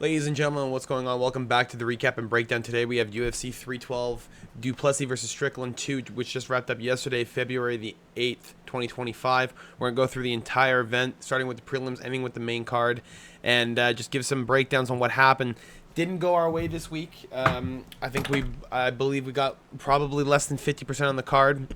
Ladies and gentlemen, what's going on? Welcome back to the recap and breakdown. Today we have UFC 312, Plessis versus Strickland 2, which just wrapped up yesterday, February the 8th, 2025. We're going to go through the entire event, starting with the prelims, ending with the main card, and just give some breakdowns on what happened. Didn't go our way this week. I believe we got probably less than 50% on the card.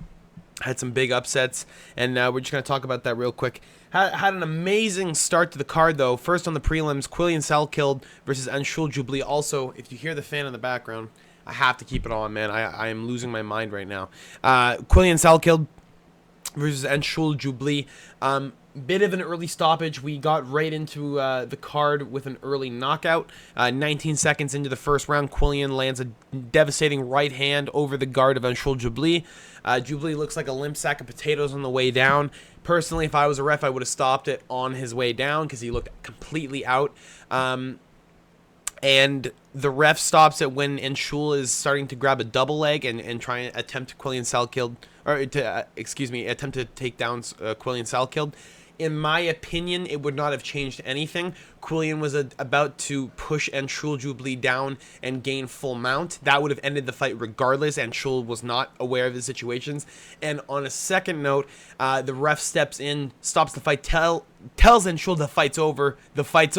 Had some big upsets, and we're just going to talk about that real quick. Had an amazing start to the card, though. First on the prelims, Quillian Salkeld versus Anshul Jubli. Also, if you hear the fan in the background, I have to keep it on, man. I am losing my mind right now. Quillian Salkeld versus Anshul Jubli. Bit of an early stoppage. We got right into the card with an early knockout. 19 seconds into the first round, Quillian lands a devastating right hand over the guard of Anshul Jubli. Jubli looks like a limp sack of potatoes on the way down. Personally, if I was a ref, I would have stopped it on his way down because he looked completely out. And the ref stops it when Anshul is starting to grab a double leg and try and attempt Quillian Salkeld, or attempt to take down Quillian Salkeld. In my opinion, it would not have changed anything. Quillian was about to push Anshul Jubli down and gain full mount. That would have ended the fight regardless. Anshul was not aware of the situations. And on a second note, the ref steps in, stops the fight, tells Anshul the fight's over, the fight's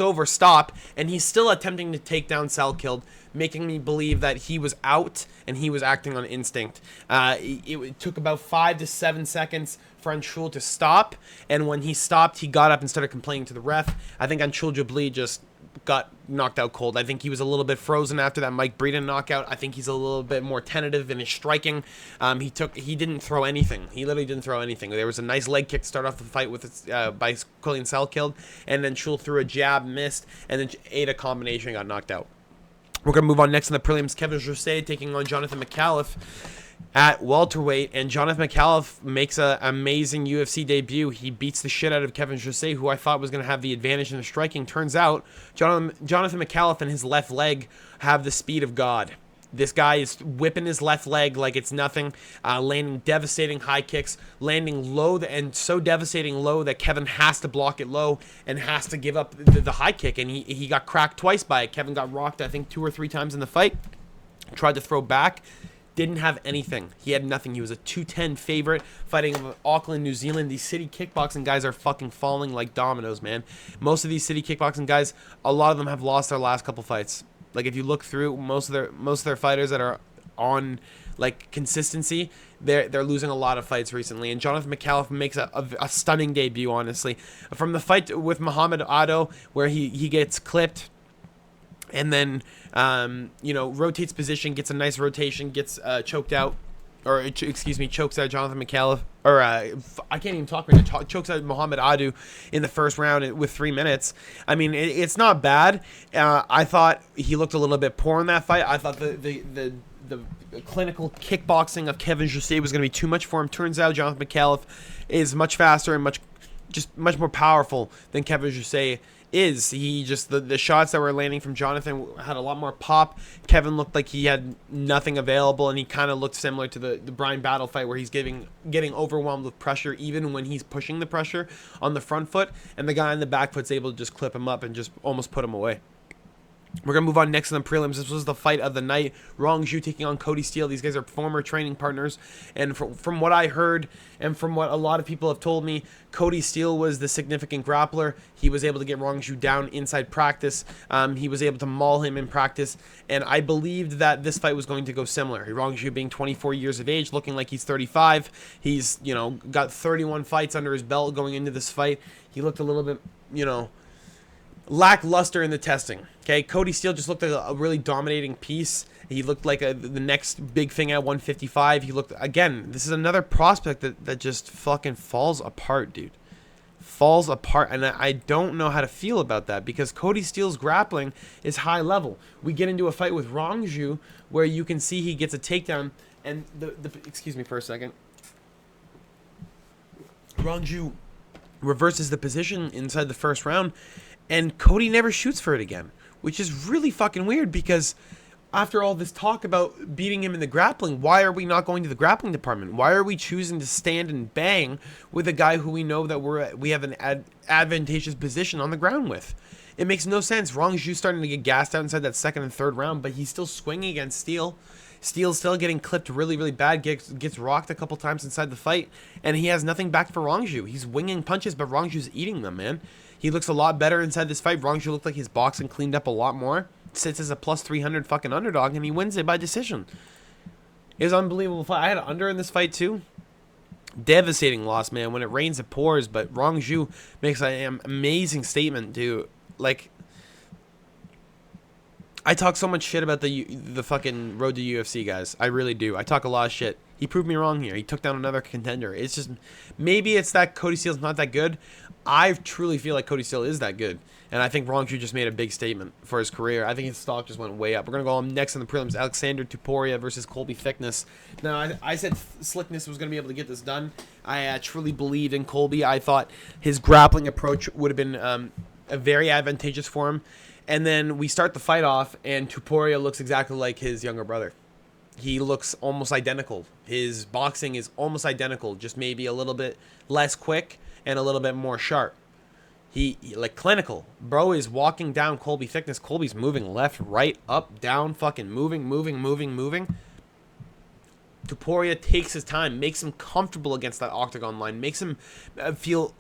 over, stop. And he's still attempting to take down Salkeld, making me believe that he was out and he was acting on instinct. It took about 5 to 7 seconds for Anshul to stop, and when he stopped, he got up and started complaining to the ref. I think Anshul Jubli just got knocked out cold. I think he was a little bit frozen after that Mike Breeden knockout. I think he's a little bit more tentative in his striking. He didn't throw anything. He literally didn't throw anything. There was a nice leg kick to start off the fight with by Quillian Salkeld, and then Anshul threw a jab, missed, and then ate a combination and got knocked out. We're going to move on next in the prelims. Kevin Jose taking on Jonathan McAuliffe at welterweight, and Jonathan McAuliffe makes an amazing UFC debut. He beats the shit out of Kevin Jose, who I thought was going to have the advantage in the striking. Turns out, Jonathan McAuliffe and his left leg have the speed of God. This guy is whipping his left leg like it's nothing, landing devastating high kicks, landing low, and so devastating low that Kevin has to block it low and has to give up the high kick, and he got cracked twice by it. Kevin got rocked, I think, 2 or 3 times in the fight, tried to throw back, didn't have anything. He had nothing. He was a 210 favorite fighting in Auckland, New Zealand. These city kickboxing guys are fucking falling like dominoes, man. Most of these city kickboxing guys, a lot of them have lost their last couple fights. Like, if you look through most of their fighters that are on like consistency, they're losing a lot of fights recently. And Jonathan McAuliffe makes a stunning debut, honestly, from the fight with Muhammad Ali, where he gets clipped and then rotates position, gets a nice rotation, gets choked out. Chokes out Jonathan McAuliffe, I can't even talk right now. Chokes out Muhammad Ali in the first round with 3 minutes. I mean, it's not bad. I thought he looked a little bit poor in that fight. I thought the clinical kickboxing of Kevin Jose was going to be too much for him. Turns out Jonathan McAuliffe is much faster and much more powerful than Kevin Jose is. He just, the shots that were landing from Jonathan had a lot more pop. Kevin looked like he had nothing available, and he kind of looked similar to the Brian Battle fight, where he's getting overwhelmed with pressure even when he's pushing the pressure on the front foot, and the guy on the back foot's able to just clip him up and just almost put him away. We're going to move on next to the prelims. This was the fight of the night. Rong Zhu taking on Cody Steele. These guys are former training partners. And from what I heard and from what a lot of people have told me, Cody Steele was the significant grappler. He was able to get Rong Zhu down inside practice. He was able to maul him in practice. And I believed that this fight was going to go similar. Rong Zhu being 24 years of age, looking like he's 35. He's, got 31 fights under his belt going into this fight. He looked a little bit, lackluster in the testing. Okay, Cody Steele just looked like a really dominating piece. He looked like the next big thing at 155. He looked, again, this is another prospect that just fucking falls apart, dude. Falls apart, and I don't know how to feel about that, because Cody Steele's grappling is high level. We get into a fight with Rong Zhu where you can see he gets a takedown, and excuse me for a second. Rong Zhu reverses the position inside the first round, and Cody never shoots for it again, which is really fucking weird, because after all this talk about beating him in the grappling, why are we not going to the grappling department? Why are we choosing to stand and bang with a guy who we know that we have an advantageous position on the ground with? It makes no sense. Rong Zhu starting to get gassed out inside that second and third round, but he's still swinging against Steele. Steele's still getting clipped really, really bad, gets rocked a couple times inside the fight, and he has nothing back for Rong Zhu. He's winging punches, but Rong Zhu's eating them, man. He looks a lot better inside this fight. Rong Zhu looked like his boxing cleaned up a lot more. Sits as a plus 300 fucking underdog, and he wins it by decision. It was an unbelievable fight. I had an under in this fight, too. Devastating loss, man. When it rains, it pours, but Rong Zhu makes an amazing statement, dude. Like, I talk so much shit about the fucking road to UFC, guys. I really do. I talk a lot of shit. He proved me wrong here. He took down another contender. It's just, maybe it's that Cody Steele's not that good. I truly feel like Cody Steele is that good. And I think Rong Zhu just made a big statement for his career. I think his stock just went way up. We're going to go on next in the prelims. Alexander Topuria versus Colby Thickness. Now, I said Slickness was going to be able to get this done. I truly believed in Colby. I thought his grappling approach would have been very advantageous for him. And then we start the fight off, and Topuria looks exactly like his younger brother. He looks almost identical. His boxing is almost identical, just maybe a little bit less quick and a little bit more sharp. He like clinical. Bro is walking down Colby Thickness. Colby's moving left, right, up, down, fucking moving. Topuria takes his time, makes him comfortable against that octagon line, makes him feel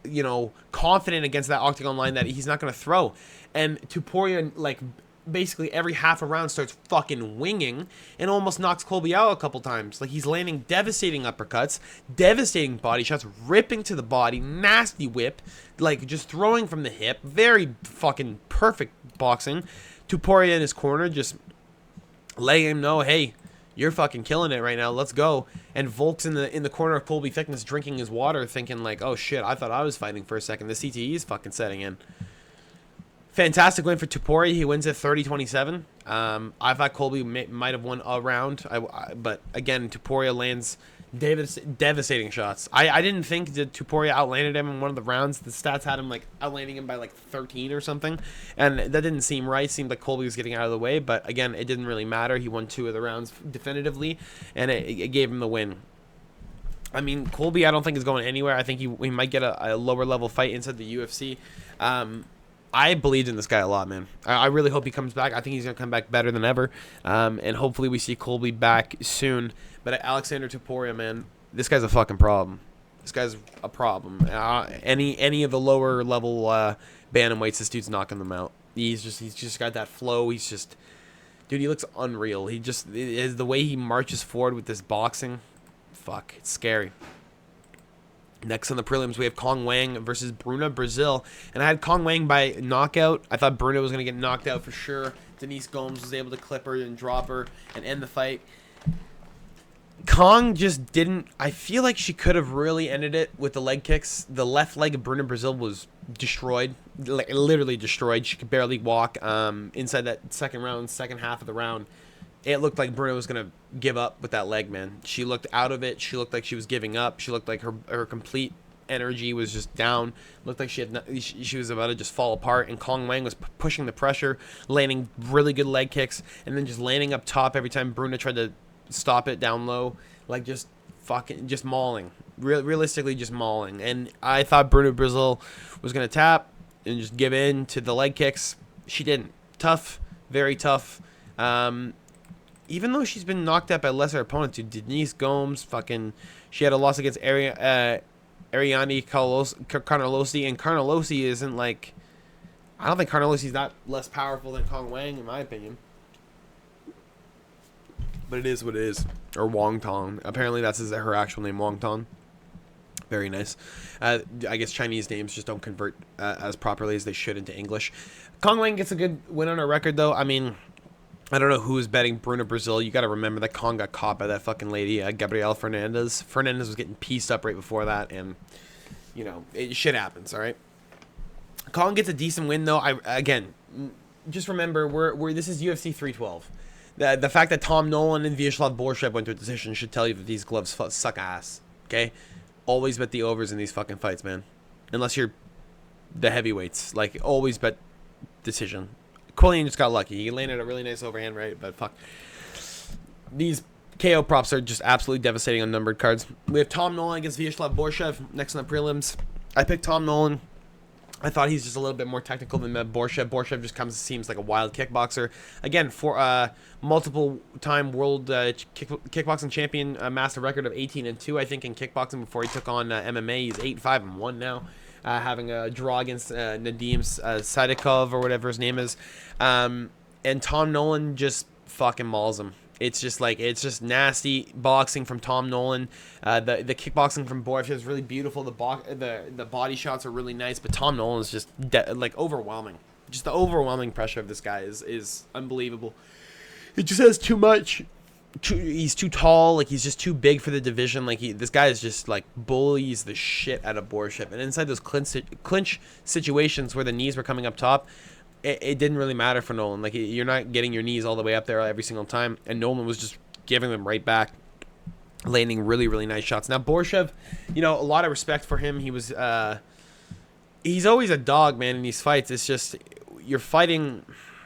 you know, confident against that octagon line that he's not going to throw. And Topuria, like, basically every half a round starts fucking winging and almost knocks Colby out a couple times. Like, he's landing devastating uppercuts, devastating body shots, ripping to the body, nasty whip, like just throwing from the hip. Very fucking perfect boxing. Topuria in his corner just letting him know, hey, you're fucking killing it right now. Let's go. And Volk's in the corner of Colby Thickness drinking his water, thinking like, oh shit, I thought I was fighting for a second. The CTE is fucking setting in. Fantastic win for Topuria. He wins at 30-27. I thought Colby might have won a round, but again, Topuria lands devastating shots. I didn't think that Topuria outlanded him in one of the rounds. The stats had him like outlanding him by like 13 or something, and that didn't seem right. It seemed like Colby was getting out of the way, but again, it didn't really matter. He won 2 of the rounds definitively, and it gave him the win. I mean, Colby I don't think is going anywhere. I think we might get a lower level fight inside the UFC. I believed in this guy a lot, man. I really hope he comes back. I think he's going to come back better than ever. And hopefully we see Colby back soon. But Alexander Topuria, man, this guy's a fucking problem. This guy's a problem. Any of the lower level bantamweights, this dude's knocking them out. He's just got that flow. He's just, dude, he looks unreal. He just, is the way he marches forward with this boxing. Fuck, it's scary. Next on the prelims, we have Kong Wang versus Bruna Brazil. And I had Kong Wang by knockout. I thought Bruna was going to get knocked out for sure. Denise Gomes was able to clip her and drop her and end the fight. Kong just didn't. I feel like she could have really ended it with the leg kicks. The left leg of Bruna Brazil was destroyed. Literally destroyed. She could barely walk. Inside that second half of the round, it looked like Bruna was going to give up with that leg, man. She looked out of it. She looked like she was giving up. She looked like her complete energy was just down. Looked like she was about to just fall apart. And Kong Wang was pushing the pressure, landing really good leg kicks, and then just landing up top every time Bruna tried to stop it down low. Like just fucking, just mauling. Realistically, just mauling. And I thought Bruna Brazil was going to tap and just give in to the leg kicks. She didn't. Tough. Very tough. Even though she's been knocked out by lesser opponents, Denise Gomes, fucking, she had a loss against Ariane Carnelossi, and Carnelossi isn't like, I don't think Carnelossi's that less powerful than Kong Wang, in my opinion. But it is what it is. Or Wong Tong. Apparently that's her actual name, Wong Tong. Very nice. I guess Chinese names just don't convert as properly as they should into English. Kong Wang gets a good win on her record, though. I mean, I don't know who was betting Bruna Brazil. You got to remember that Kong got caught by that fucking lady, Gabrielle Fernandez. Fernandez was getting pieced up right before that, and, you know, shit happens, all right? Kong gets a decent win, though. Again, just remember, this is UFC 312. The fact that Tom Nolan and Vyacheslav Borshev went to a decision should tell you that these gloves suck ass, okay? Always bet the overs in these fucking fights, man. Unless you're the heavyweights. Like, always bet decision. Quillian just got lucky. He landed a really nice overhand right, but fuck. These KO props are just absolutely devastating on numbered cards. We have Tom Nolan against Vyacheslav Borshev next on the prelims. I picked Tom Nolan. I thought he's just a little bit more technical than Borshev. Borshev just seems like a wild kickboxer. Again, for multiple-time world kickboxing champion, master record of 18-2, I think, in kickboxing before he took on MMA. He's 8-5-1 now, having a draw against Nadim Sadikov or whatever his name is. And Tom Nolan just fucking mauls him. It's just nasty boxing from Tom Nolan. The kickboxing from Borshev is really beautiful. The body shots are really nice, but Tom Nolan is just overwhelming. Just the overwhelming pressure of this guy is unbelievable. He just has too much. He's too tall. Like, he's just too big for the division. Like, this guy is just like bullies the shit out of Borshev. And inside those clinch situations where the knees were coming up top, it didn't really matter for Nolan. Like, you're not getting your knees all the way up there every single time, and Nolan was just giving them right back, landing really, really nice shots. Now, Borshev, a lot of respect for him. He's always a dog, man, in these fights. It's just,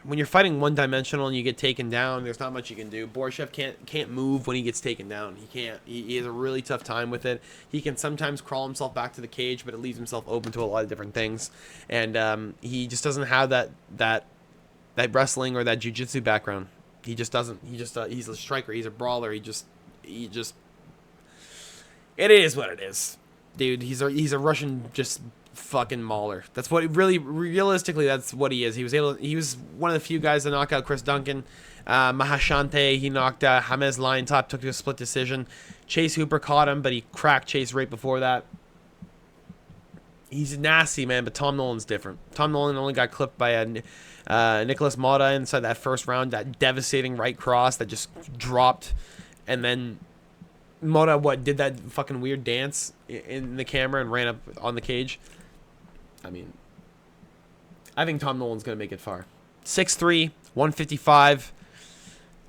when you're fighting one-dimensional and you get taken down, there's not much you can do. Borshev can't move when he gets taken down. He can't. He has a really tough time with it. He can sometimes crawl himself back to the cage, but it leaves himself open to a lot of different things. And he just doesn't have that wrestling or that jiu-jitsu background. He just doesn't. He's a striker. He's a brawler. He just. It is what it is, dude. He's a Russian just fucking mauler. That's what realistically that's what he is. He was one of the few guys to knock out Chris Duncan. Mahashante, he knocked James Lion top, took to a split decision. Chase Hooper caught him, but he cracked Chase right before that. He's nasty, man, but Tom Nolan's different. Tom Nolan only got clipped by Nicholas Mota inside that first round, that devastating right cross that just dropped, and then Mota did that fucking weird dance in the camera and ran up on the cage. I mean, I think Tom Nolan's going to make it far. 6'3", 155.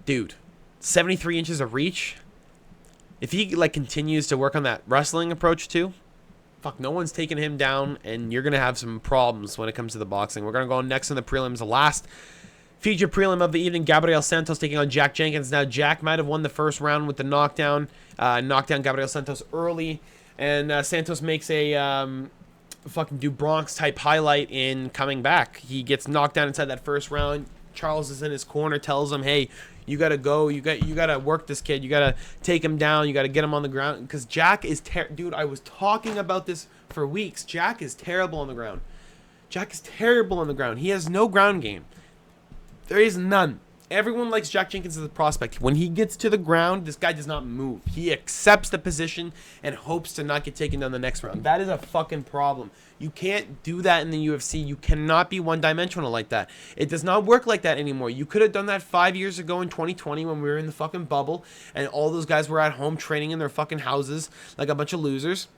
Dude, 73 inches of reach. If he continues to work on that wrestling approach too, fuck, no one's taking him down, and you're going to have some problems when it comes to the boxing. We're going to go next in the prelims. The last feature prelim of the evening, Gabriel Santos taking on Jack Jenkins. Now, Jack might have won the first round with the knockdown. Knocked down Gabriel Santos early, and Santos makes a fucking do Bronx type highlight in coming back. He gets knocked down inside that first round. Charles is in his corner, tells him, hey, you gotta go, you gotta work this kid, you gotta take him down, you gotta get him on the ground, because Jack is dude, I was talking about this for weeks. Jack is terrible on the ground. Jack is terrible on the ground. He has no ground game. There is none. Everyone likes Jack Jenkins as a prospect. When he gets to the ground, this guy does not move. He accepts the position and hopes to not get taken down the next round. That is a fucking problem. You can't do that in the UFC. You cannot be one-dimensional like that. It does not work like that anymore. You could have done that 5 years ago in 2020 when we were in the fucking bubble and all those guys were at home training in their fucking houses like a bunch of losers.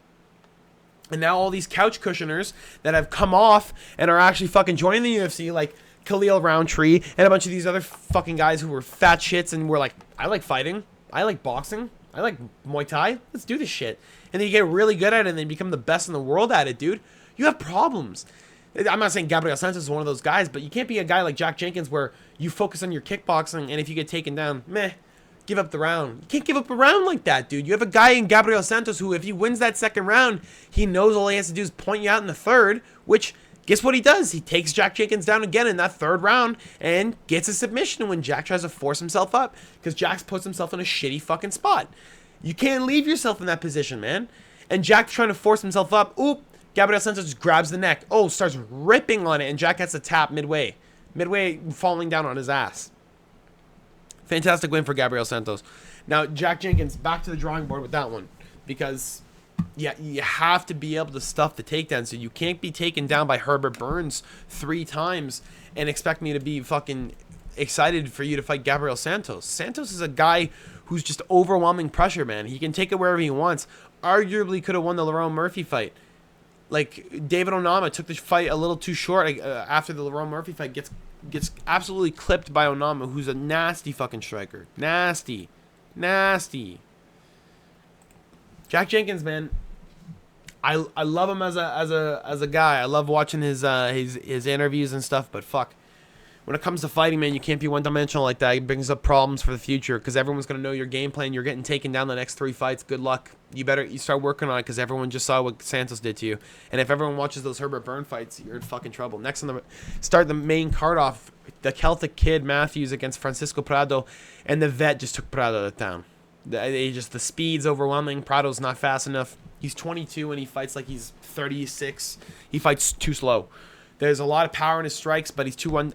And now all these couch cushioners that have come off and are actually fucking joining the UFC, like Khalil Roundtree and a bunch of these other fucking guys who were fat shits and were like, I like fighting, I like boxing, I like Muay Thai, let's do this shit. And then you get really good at it and then become the best in the world at it, dude. You have problems. I'm not saying Gabriel Santos is one of those guys, but you can't be a guy like Jack Jenkins where you focus on your kickboxing and if you get taken down, give up the round. You can't give up a round like that, dude. You have a guy in Gabriel Santos who, if he wins that second round, he knows all he has to do is point you out in the third, which, guess what he does? He takes Jack Jenkins down again in that third round and gets a submission when Jack tries to force himself up because Jack puts himself in a shitty fucking spot. You can't leave yourself in that position, man. And Jack trying to force himself up. Oop. Gabriel Santos just grabs the neck. Oh, starts ripping on it, and Jack gets a tap midway. Midway falling down on his ass. Fantastic win for Gabriel Santos. Now, Jack Jenkins, back to the drawing board with that one. Because, yeah, you have to be able to stuff the takedown. So you can't be taken down by Herbert Burns 3 times and expect me to be fucking excited for you to fight Gabriel Santos. Santos is a guy who's just overwhelming pressure, man. He can take it wherever he wants. Arguably could have won the Lerone Murphy fight. Like, David Onama took the fight a little too short after the Lerone Murphy fight. Gets absolutely clipped by Onama, who's a nasty fucking striker. Nasty. Jack Jenkins, man. I love him as a guy. I love watching his interviews and stuff, but fuck. when it comes to fighting, man, you can't be one-dimensional like that. It brings up problems for the future because everyone's going to know your game plan. You're getting taken down the next 3 fights. Good luck. You start working on it because everyone just saw what Santos did to you. And if everyone watches those Herbert Burn fights, you're in fucking trouble. Next on the main card off, the Celtic Kid Matthews against Francisco Prado, and the vet just took Prado down. The speed's overwhelming. Prado's not fast enough. He's 22 and he fights like he's 36. He fights too slow. There's a lot of power in his strikes, but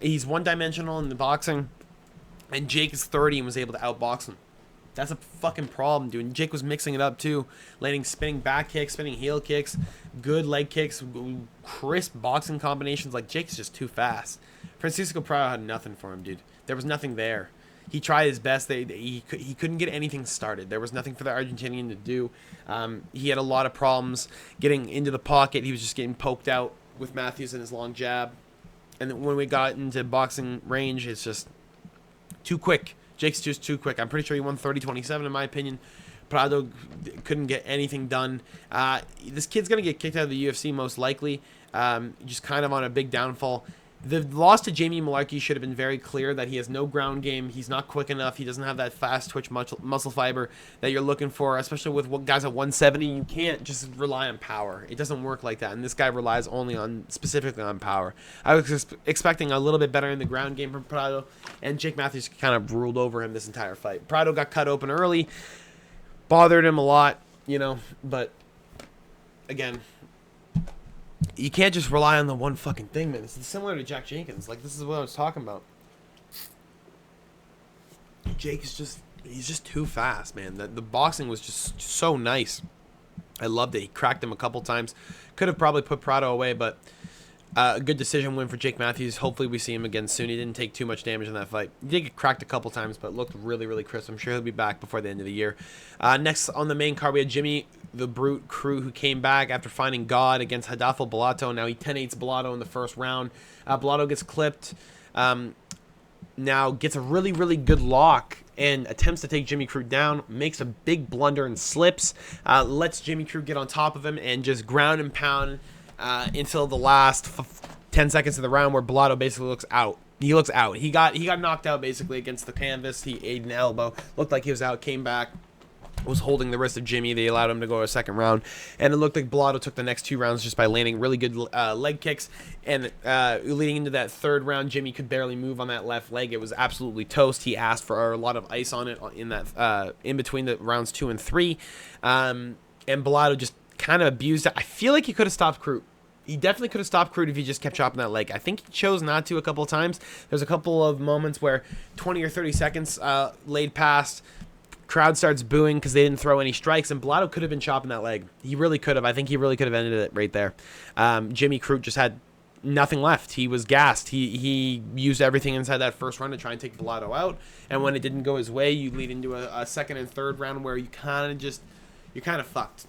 he's one-dimensional in the boxing. And Jake is 30 and was able to outbox him. That's a fucking problem, dude. And Jake was mixing it up too, landing spinning back kicks, spinning heel kicks, good leg kicks, crisp boxing combinations. Like, Jake's just too fast. Francisco Prado had nothing for him, dude. There was nothing there. He tried his best. He couldn't get anything started. There was nothing for the Argentinian to do. He had a lot of problems getting into the pocket. He was just getting poked out with Matthews and his long jab. And then when we got into boxing range, it's just too quick. Jake's just too quick. I'm pretty sure he won 30-27 in my opinion. Prado couldn't get anything done. This kid's going to get kicked out of the UFC most likely. Just kind of on a big downfall. The loss to Jamie Malarkey should have been very clear that he has no ground game. He's not quick enough. He doesn't have that fast twitch muscle fiber that you're looking for, especially with guys at 170. You can't just rely on power. It doesn't work like that, and this guy relies specifically on power. I was expecting a little bit better in the ground game from Prado, and Jake Matthews kind of ruled over him this entire fight. Prado got cut open early, bothered him a lot, but again, you can't just rely on the one fucking thing, man. It's similar to Jack Jenkins. Like, this is what I was talking about. Jake is he's just too fast, man. The boxing was just so nice. I loved it. He cracked him a couple times. Could have probably put Prado away, but a good decision win for Jake Matthews. Hopefully we see him again soon. He didn't take too much damage in that fight. He did get cracked a couple times, but looked really, really crisp. I'm sure he'll be back before the end of the year. Next on the main card, we had Jimmy the Brute Crew, who came back after finding God against Hadafel Bellato. Now he 10-8s Bellato in the first round. Bellato gets clipped. Now gets a really, really good lock and attempts to take Jimmy Crew down, makes a big blunder and slips, lets Jimmy Crew get on top of him and just ground and pound until the last 10 seconds of the round, where Bellato basically looks out. He looks out. He got knocked out basically against the canvas. He ate an elbow. Looked like he was out, came back, was holding the wrist of Jimmy. They allowed him to go a second round, and it looked like Bellato took the next 2 rounds just by landing really good leg kicks, and leading into that third round, Jimmy could barely move on that left leg. It was absolutely toast. He asked for a lot of ice on it in that in between the rounds 2 and 3, and Bellato just kind of abused it. I feel like he could have stopped Crute. He definitely could have stopped Crute if he just kept chopping that leg. I think he chose not to a couple of times. There's a couple of moments where 20 or 30 seconds laid past, crowd starts booing because they didn't throw any strikes, and Bellato could have been chopping that leg. He really could have. I think he really could have ended it right there. Jimmy Crute just had nothing left. He was gassed. He used everything inside that first round to try and take Bellato out, and when it didn't go his way, you lead into a second and third round where you're kind of fucked.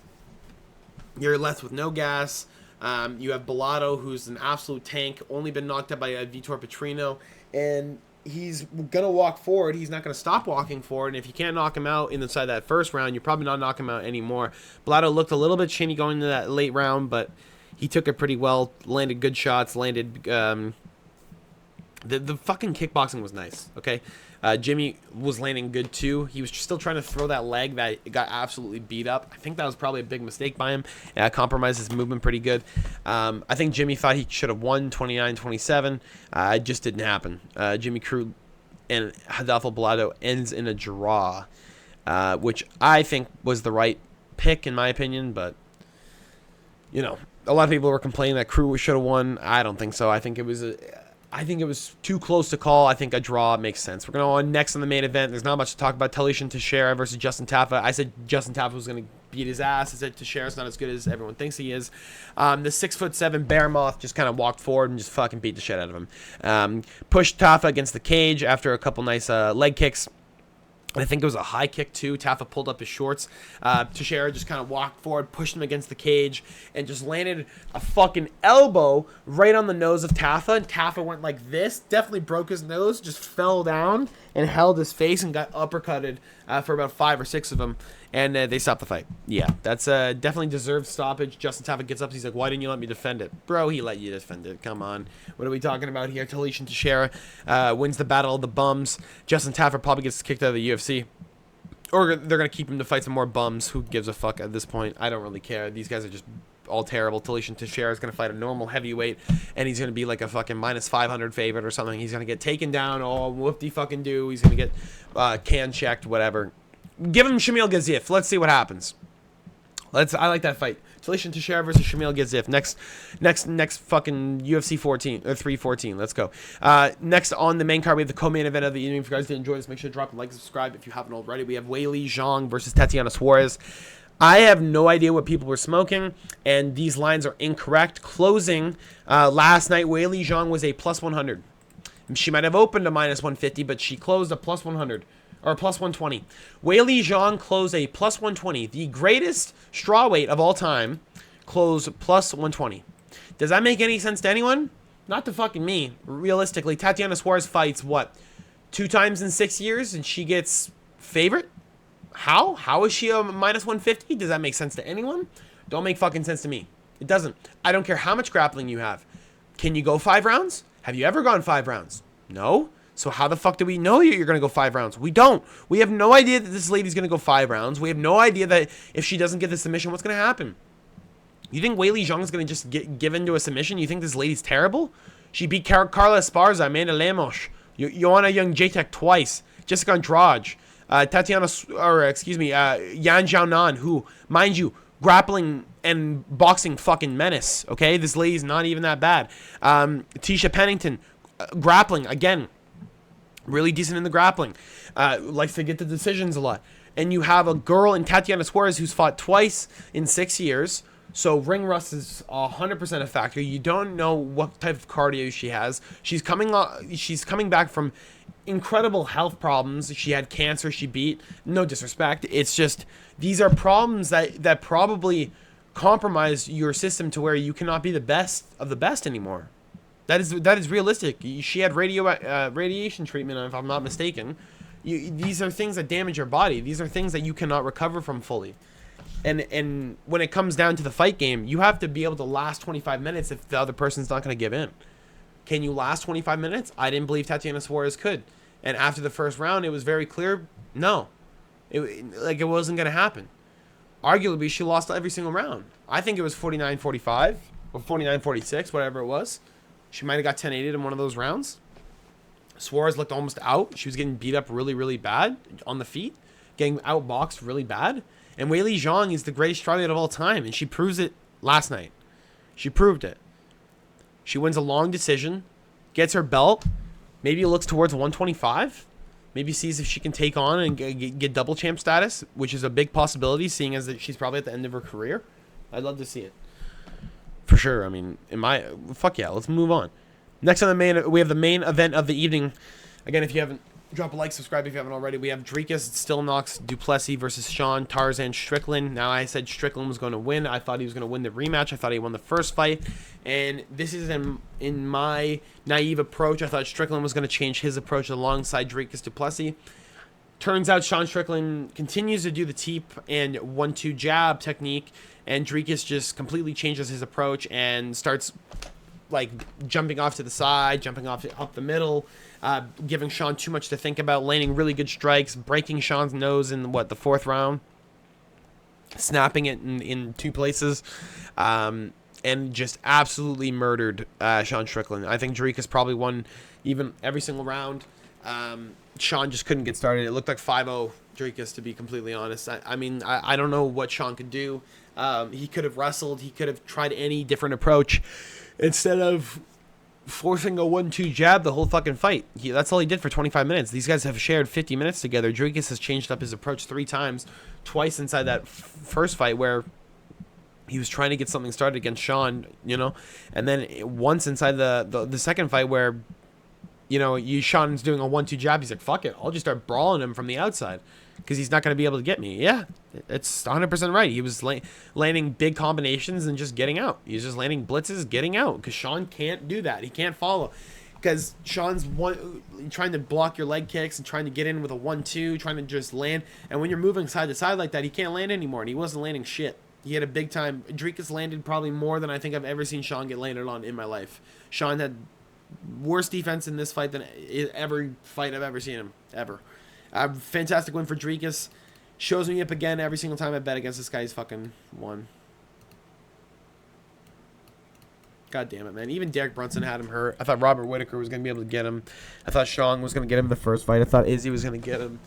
You're left with no gas. You have Bellato, who's an absolute tank, only been knocked out by Vitor Petrino, and he's going to walk forward. He's not going to stop walking forward, and if you can't knock him out inside that first round, you're probably not knocking him out anymore. Bellato looked a little bit chinny going into that late round, but he took it pretty well, landed good shots, landed... The fucking kickboxing was nice, okay? Jimmy was landing good too. He was still trying to throw that leg that got absolutely beat up. I think that was probably a big mistake by him. Compromised his movement pretty good. I think Jimmy thought he should have won 29-27. It just didn't happen. Jimmy Crute and Hadafel Bellato ends in a draw, which I think was the right pick in my opinion, but a lot of people were complaining that Crute should have won. I don't think so. I think it was too close to call. I think a draw makes sense. We're going to go on next on the main event. There's not much to talk about. Talishan Teixeira versus Justin Tafa. I said Justin Tafa was going to beat his ass. I said Teixeira's not as good as everyone thinks he is. The 6'7" bear moth just kind of walked forward and just fucking beat the shit out of him. Pushed Tafa against the cage after a couple nice leg kicks. And I think it was a high kick too. Tafa pulled up his shorts. Teixeira just kind of walked forward, pushed him against the cage, and just landed a fucking elbow right on the nose of Tafa. And Tafa went like this, definitely broke his nose, just fell down and held his face and got uppercutted for about 5 or 6 of them. and they stop the fight. Yeah, that's definitely deserved stoppage. Justin Tafa gets up. He's like, why didn't you let me defend it? Bro, he let you defend it. Come on. What are we talking about here? Talisha Teixeira wins the Battle of the Bums. Justin Tafa probably gets kicked out of the UFC. Or they're going to keep him to fight some more bums. Who gives a fuck at this point? I don't really care. These guys are just all terrible. Talisha Teixeira is going to fight a normal heavyweight, and he's going to be like a fucking minus 500 favorite or something. He's going to get taken down. Oh, whoop-de-fucking-do. He's going to get can-checked, whatever. Give him Shamil Gazif. Let's see what happens. I like that fight. Talisha Teixeira versus Shamil Gazif. Next fucking UFC 14 or 314. Let's go. Next on the main card, we have the co-main event of the evening. If you guys did enjoy this, make sure to drop a like and subscribe if you haven't already. We have Weili Zhang versus Tatiana Suarez. I have no idea what people were smoking, and these lines are incorrect. Closing last night, Weili Zhang was a plus 100. She might have opened a minus 150, but she closed a plus 100. Or plus 120. Weili Zhang closed a plus 120. The greatest strawweight of all time closed plus 120. Does that make any sense to anyone? Not to fucking me. Realistically, Tatiana Suarez fights, what, 2 times in 6 years, and she gets favorite? How? How is she a minus 150? Does that make sense to anyone? Don't make fucking sense to me. It doesn't. I don't care how much grappling you have. Can you go 5 rounds? Have you ever gone 5 rounds? No. So how the fuck do we know you're going to go 5 rounds? We don't. We have no idea that this lady's going to go 5 rounds. We have no idea that if she doesn't get the submission, what's going to happen? You think Weili Zhang is going to just give into a submission? You think this lady's terrible? She beat Carla Esparza, Amanda Lemos, Joanna Young-Jacek twice, Jessica Andrade, Yan Xiaonan, who, mind you, grappling and boxing fucking menace, okay? This lady's not even that bad. Tisha Pennington, grappling, again, really decent in the grappling. Likes to get the decisions a lot. And you have a girl in Tatiana Suarez who's fought twice in 6 years. So ring rust is 100% a factor. You don't know what type of cardio she has. She's coming back from incredible health problems. She had cancer she beat. No disrespect. It's just these are problems that probably compromise your system to where you cannot be the best of the best anymore. That is realistic. She had radiation treatment, if I'm not mistaken. These are things that damage your body. These are things that you cannot recover from fully. And when it comes down to the fight game, you have to be able to last 25 minutes if the other person's not going to give in. Can you last 25 minutes? I didn't believe Tatiana Suarez could. And after the first round, it was very clear, no. It wasn't going to happen. Arguably, she lost every single round. I think it was 49-45 or 49-46, whatever it was. She might have got 10-8 in one of those rounds. Suarez looked almost out. She was getting beat up really, really bad on the feet. Getting outboxed really bad. And Weili Zhang is the greatest strawweight of all time. And she proves it last night. She proved it. She wins a long decision. Gets her belt. Maybe looks towards 125. Maybe sees if she can take on and get double champ status. Which is a big possibility, seeing as that she's probably at the end of her career. I'd love to see it. For sure. I mean, fuck yeah, let's move on. Next on we have the main event of the evening. Again, if you haven't, drop a like, subscribe if you haven't already. We have Dricus Stillnox du Plessis versus Sean Tarzan Strickland. Now, I said Strickland was going to win. I thought he was going to win the rematch. I thought he won the first fight. And this is in my naive approach. I thought Strickland was going to change his approach alongside Dricus du Plessis. Turns out Sean Strickland continues to do the teep and 1-2 jab technique, and Dricus just completely changes his approach and starts like jumping off to the side, jumping off up the middle, giving Sean too much to think about, landing really good strikes, breaking Sean's nose in the 4th round, snapping it in 2 places, and just absolutely murdered Sean Strickland. I think Dricus probably won even every single round. Sean just couldn't get started. It looked like 5-0 Dricus, to be completely honest. I mean, I don't know what Sean could do. He could have wrestled. He could have tried any different approach instead of forcing a 1-2 jab the whole fucking fight. That's all he did for 25 minutes. These guys have shared 50 minutes together. Dricus has changed up his approach 3 times, twice inside that first fight where he was trying to get something started against Sean, and then once inside the second fight where Sean's doing a 1-2 jab. He's like, fuck it. I'll just start brawling him from the outside because he's not going to be able to get me. Yeah, it's 100% right. He was landing big combinations and just getting out. He's just landing blitzes, getting out because Sean can't do that. He can't follow. because Sean's trying to block your leg kicks and trying to get in with a 1-2, trying to just land. And when you're moving side to side like that, he can't land anymore, and he wasn't landing shit. He had a big time. Dricus landed probably more than I think I've ever seen Sean get landed on in my life. Sean had worse defense in this fight than every fight I've ever seen him, ever. Fantastic win for Dricus. Shows me up again every single time I bet against this guy. He's fucking won. God damn it, man. Even Derek Brunson had him hurt. I thought Robert Whitaker was going to be able to get him. I thought Sean was going to get him in the first fight. I thought Izzy was going to get him.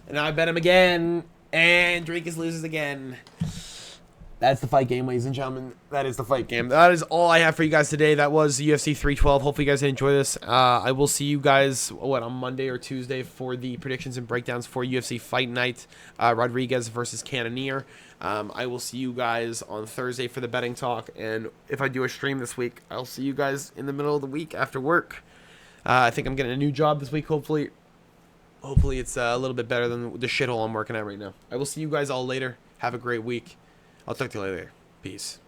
And now I bet him again. And Dricus loses again. That's the fight game, ladies and gentlemen. That is the fight game. That is all I have for you guys today. That was UFC 312. Hopefully you guys enjoy this. I will see you guys, on Monday or Tuesday for the predictions and breakdowns for UFC Fight Night. Rodriguez versus Cannonier. I will see you guys on Thursday for the betting talk. And if I do a stream this week, I'll see you guys in the middle of the week after work. I think I'm getting a new job this week, hopefully. Hopefully it's a little bit better than the shithole I'm working at right now. I will see you guys all later. Have a great week. I'll talk to you later. Peace.